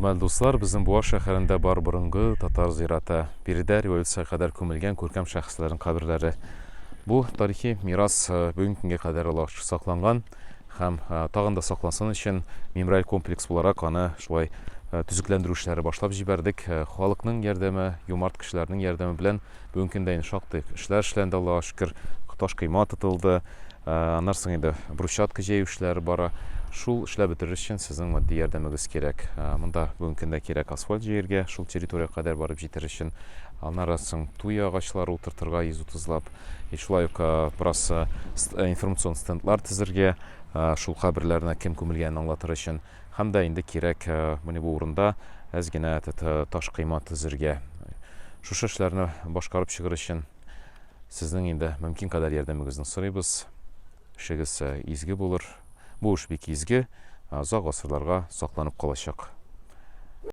Hörmətli dostlar, bizim Buvar şəhərində бар bұрынғы Tatar zirаты, birdə rivayətə qədər көмілген көркем şəxslərin qəbirləri. Bu tarixi miras bugünkü güngə qədər olaraq saqlanğan, həm tağın da saqlansın üçün memorial kompleks olaraq onu şulay tüzükləndirу işləri başlap jibərdik. Xalqның yardımı, yumart kişilərinin yardımı bilən bugünkü gündə şaqtıq işlər işləndi, Allah'a şükür. Taş qıyma tutuldu. Anlarsın idi, brushatka jey işləri bara. Шул эшләп бетерер өчен сезнең матди ярдәмегез кирәк. Монда бүгенге көндә кирәк асфальт җыярга, шул территория кадәр барып җитер өчен. Аннан туй агачлары утыртырга 130лап. Шулай ук бераз информацион стендлар төзергә, шул хәбәрләрне кем күмелгәнен аңлатыр өчен. Һәм дә инде кирәк менә бу урында әз генә таш кыйма төзергә. Шушы эшләрне башкарып чыгыр өчен сезнең инде мөмкин кадәр ярдәмегезне сорыйбыз. Эшегез изге булыр. Bu iş bik izgi, uzaq asırlarga saqlanıb qalacaq.